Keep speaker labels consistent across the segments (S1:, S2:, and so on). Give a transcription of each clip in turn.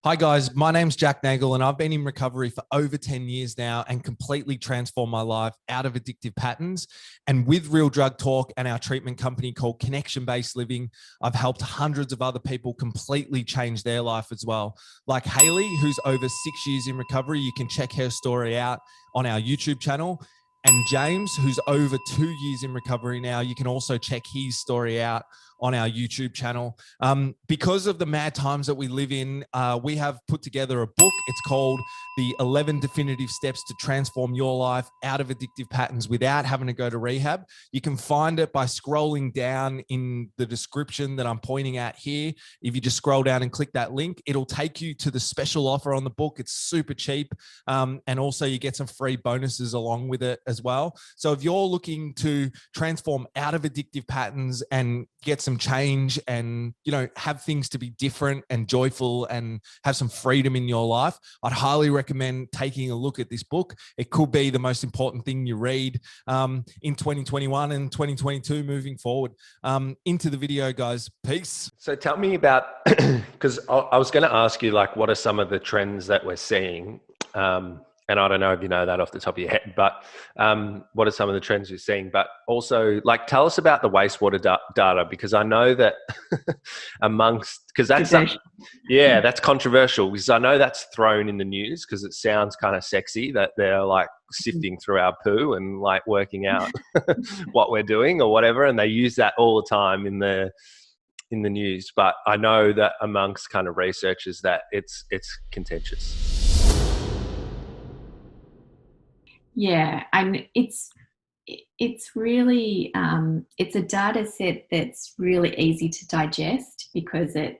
S1: Hi guys, my name's Jack Nagel and I've been in recovery for over 10 years now and completely transformed my life out of addictive patterns. And with Real Drug Talk and our treatment company called Connection-Based Living, I've helped hundreds of other people completely change their life as well. Like Haley, who's over 6 years in recovery. You can check her story out on our YouTube channel. And James, who's over 2 years in recovery now, you can also check his story out on our YouTube channel. Because of the mad times that we live in, we have put together a book. It's called The 11 Definitive Steps to Transform Your Life Out of Addictive Patterns Without Having to Go to Rehab. You can find it by scrolling down in the description that I'm pointing at here. If you just scroll down and click that link, it'll take you to the special offer on the book. It's super cheap. And also you get some free bonuses along with it as well. So if you're looking to transform out of addictive patterns and get some change and, have things to be different and joyful and have some freedom in your life, I'd highly recommend taking a look at this book. It could be the most important thing you read in 2021 and 2022 moving forward. Into the video, guys. Peace.
S2: So tell me about, because I was going to ask you, what are some of the trends that we're seeing? And I don't know if you know that off the top of your head, but what are some of the trends you're seeing? But also, tell us about the wastewater data, because I know that that's controversial, because I know that's thrown in the news because it sounds kind of sexy that they're sifting through our poo and working out what we're doing or whatever, and they use that all the time in the news. But I know that amongst kind of researchers that it's contentious.
S3: Yeah, and it's really it's a data set that's really easy to digest because it's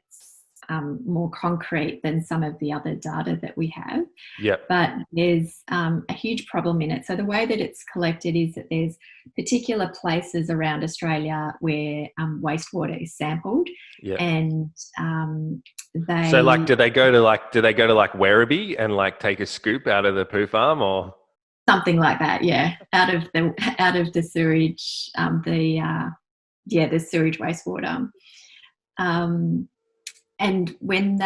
S3: more concrete than some of the other data that we have.
S2: Yeah.
S3: But there's a huge problem in it. So the way that it's collected is that there's particular places around Australia where wastewater is sampled.
S2: Yeah.
S3: And they.
S2: So do they go to Werribee and take a scoop out of the poo farm or?
S3: Something like that, yeah. Out of the sewage, the sewage wastewater, and when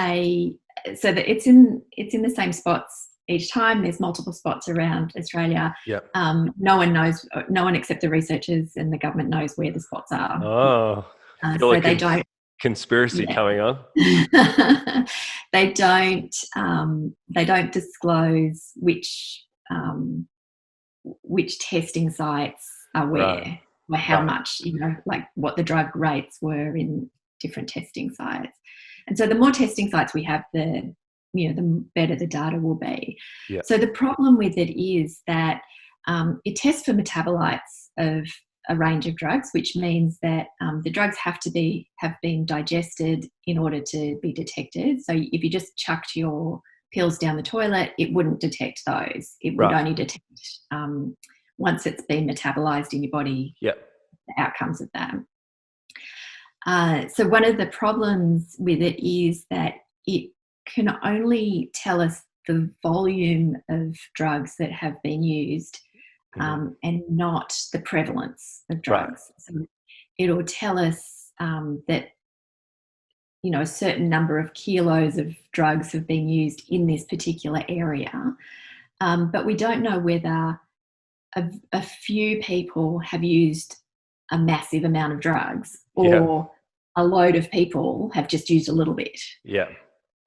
S3: it's in the same spots each time. There's multiple spots around Australia.
S2: Yeah.
S3: No one except the researchers and the government knows where the spots are.
S2: Oh,
S3: so they don't.
S2: Conspiracy coming on.
S3: They don't disclose which testing sites are where,
S2: right.
S3: or how much, what the drug rates were in different testing sites. And so the more testing sites we have, the better the data will be.
S2: Yeah.
S3: So the problem with it is that it tests for metabolites of a range of drugs, which means that the drugs have been digested in order to be detected. So if you just chucked your pills down the toilet, it wouldn't detect those. It would only detect once it's been metabolized in your body,
S2: the
S3: outcomes of that. So one of the problems with it is that it can only tell us the volume of drugs that have been used and not the prevalence of drugs.
S2: Right.
S3: So it'll tell us that a certain number of kilos of drugs have been used in this particular area. But we don't know whether a few people have used a massive amount of drugs or a load of people have just used a little bit.
S2: Yeah.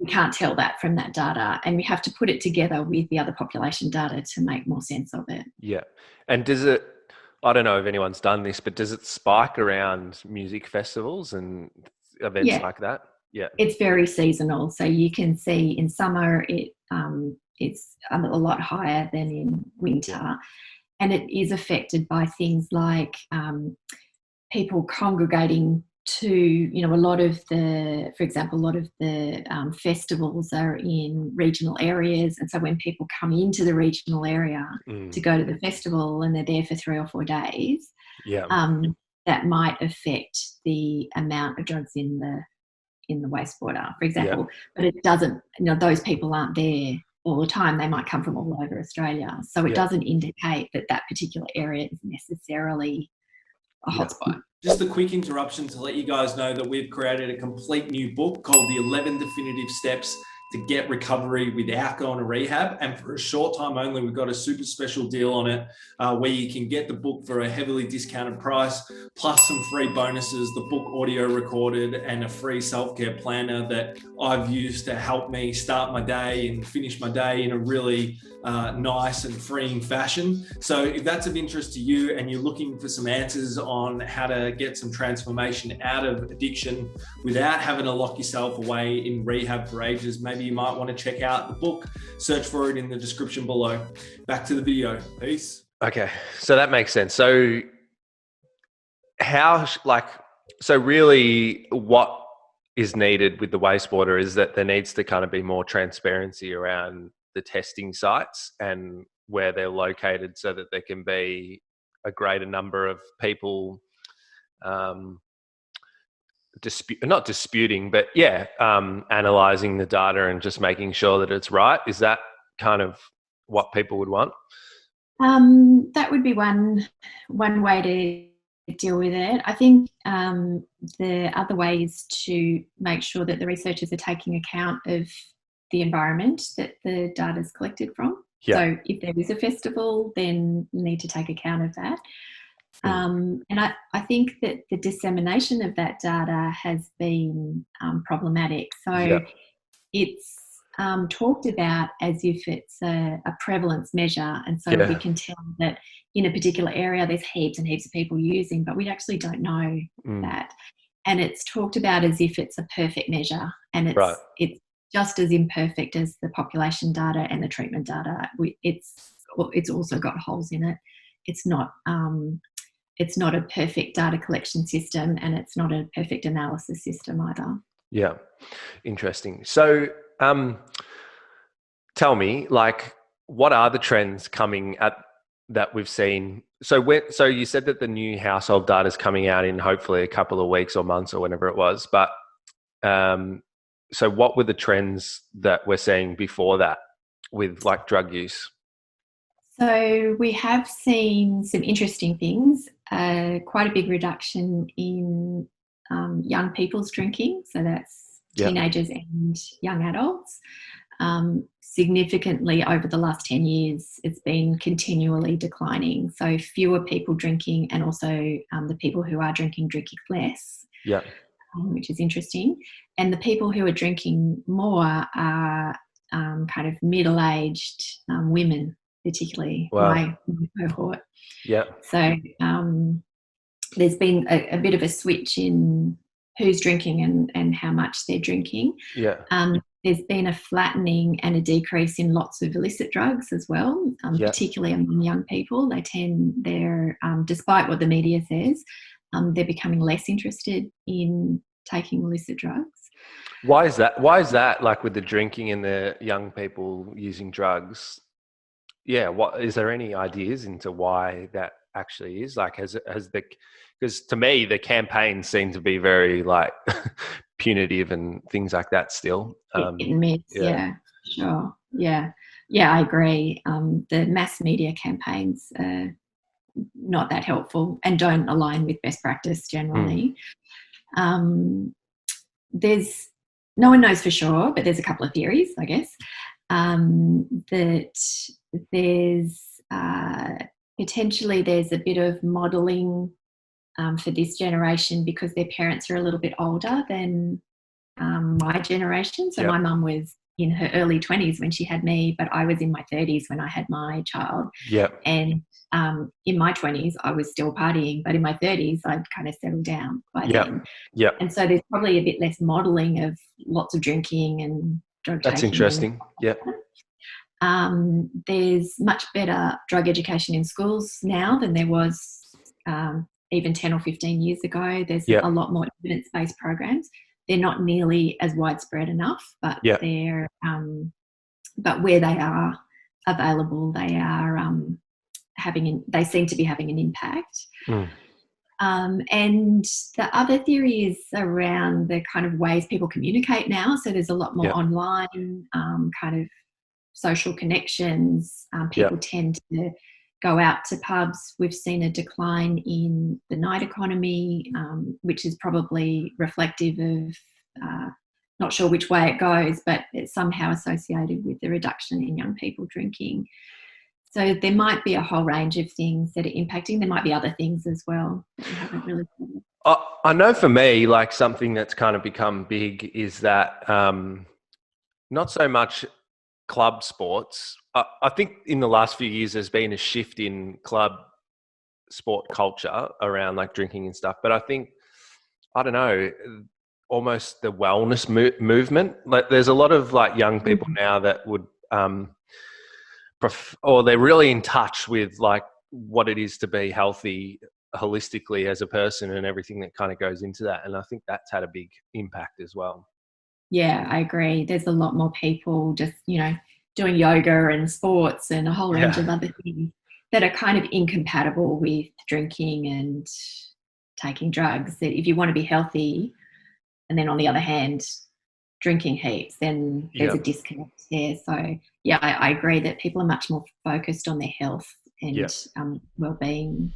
S3: We can't tell that from that data, and we have to put it together with the other population data to make more sense of it.
S2: Yeah. And I don't know if anyone's done this, but does it spike around music festivals and events like that? Yeah.
S3: It's very seasonal. So you can see in summer it's a lot higher than in winter. Yeah. And it is affected by things like people congregating to, a lot of the festivals are in regional areas. And so when people come into the regional area to go to the festival and they're there for 3 or 4 days, that might affect the amount of drugs in the wastewater, for example. But it doesn't, those people aren't there all the time. They might come from all over Australia. So it doesn't indicate that particular area is necessarily a hotspot.
S1: Just a quick interruption to let you guys know that we've created a complete new book called The 11 Definitive Steps to get recovery without going to rehab. And for a short time only, we've got a super special deal on it where you can get the book for a heavily discounted price, plus some free bonuses, the book audio recorded, and a free self-care planner that I've used to help me start my day and finish my day in a really nice and freeing fashion. So if that's of interest to you and you're looking for some answers on how to get some transformation out of addiction without having to lock yourself away in rehab for ages, maybe you might want to check out the book. Search for it in the description below. Back to the video. Peace.
S2: Okay, so that makes sense. So really what is needed with the wastewater is that there needs to kind of be more transparency around the testing sites and where they're located so that there can be a greater number of people not disputing, but analyzing the data and just making sure that it's right. Is that kind of what people would want?
S3: That would be one way to deal with it. I think the other way is to make sure that the researchers are taking account of the environment that the data is collected from. Yeah. So if there is a festival, then you need to take account of that. And I think that the dissemination of that data has been problematic. So it's talked about as if it's a prevalence measure. And so we can tell that in a particular area, there's heaps and heaps of people using, but we actually don't know that. And it's talked about as if it's a perfect measure. And it's just as imperfect as the population data and the treatment data. It's also got holes in it. It's not a perfect data collection system, and it's not a perfect analysis system either. Yeah,
S2: interesting. So tell me, what are the trends coming at that we've seen? So you said that the new household data is coming out in hopefully a couple of weeks or months or whenever it was, but so what were the trends that we're seeing before that with drug use?
S3: So we have seen some interesting things, quite a big reduction in young people's drinking. So that's teenagers and young adults. Significantly over the last 10 years, it's been continually declining. So fewer people drinking, and also the people who are drinking less. Yeah. Which is interesting. And the people who are drinking more are kind of middle-aged women, particularly my cohort. Yeah. So there's been a bit of a switch in who's drinking and how much they're drinking. Yeah. There's been a flattening and a decrease in lots of illicit drugs as well, particularly among young people. They're despite what the media says, they're becoming less interested in taking illicit drugs.
S2: Why is that? With the drinking and the young people using drugs? Yeah. Is there any ideas into why that actually is? Because to me, the campaigns seem to be very punitive and things like that still.
S3: Yeah, sure. Yeah, I agree. The mass media campaigns are not that helpful and don't align with best practice generally. There's no one knows for sure, but there's a couple of theories, I guess, that there's potentially there's a bit of modelling for this generation because their parents are a little bit older than my generation. So my mum was in her early 20s when she had me, but I was in my 30s when I had my child. Yep. And in my 20s, I was still partying, but in my 30s, I'd kind of settled down by then. Yep. And so there's probably a bit less modelling of lots of drinking and drug taking.
S2: That's interesting. Yep.
S3: There's much better drug education in schools now than there was even 10 or 15 years ago. There's a lot more evidence-based programs. They're not nearly as widespread enough, but they're but where they are available, they are they seem to be having an impact. And the other theory is around the kind of ways people communicate now. So there's a lot more online kind of social connections. People tend to go out to pubs. We've seen a decline in the night economy, which is probably reflective of not sure which way it goes, but it's somehow associated with the reduction in young people drinking. So there might be a whole range of things that are impacting. There might be other things as well that we haven't really covered.
S2: I know for me, like something that's kind of become big is that not so much club sports. I think in the last few years there's been a shift in club sport culture around like drinking and stuff. But I think, I don't know, almost the wellness movement. Like there's a lot of like young people now that would, or they're really in touch with like what it is to be healthy holistically as a person and everything that kind of goes into that. And I think that's had a big impact as well.
S3: Yeah, I agree. There's a lot more people just, doing yoga and sports and a whole range of other things that are kind of incompatible with drinking and taking drugs. That if you want to be healthy, and then on the other hand, drinking heaps, then there's a disconnect there. So yeah, I agree that people are much more focused on their health and well-being.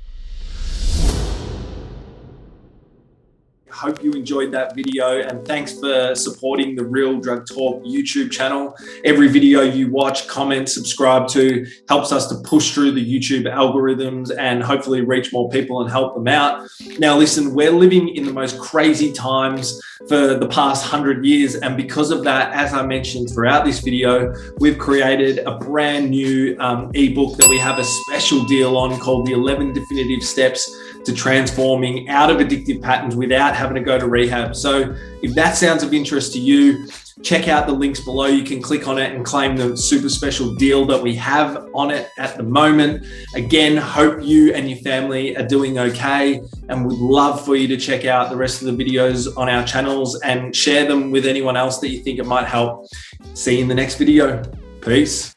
S1: Hope you enjoyed that video, and thanks for supporting the Real Drug Talk YouTube channel. Every video you watch, comment, subscribe to helps us to push through the YouTube algorithms and hopefully reach more people and help them out. Now listen, we're living in the most crazy times for the past 100 years, and because of that, as I mentioned throughout this video, we've created a brand new ebook that we have a special deal on called the 11 Definitive Steps to Transforming Out of Addictive Patterns Without Having to Go to Rehab. So if that sounds of interest to you, check out the links below. You can click on it and claim the super special deal that we have on it at the moment. Again, hope you and your family are doing okay, and would love for you to check out the rest of the videos on our channels and share them with anyone else that you think it might help. See you in the next video. Peace.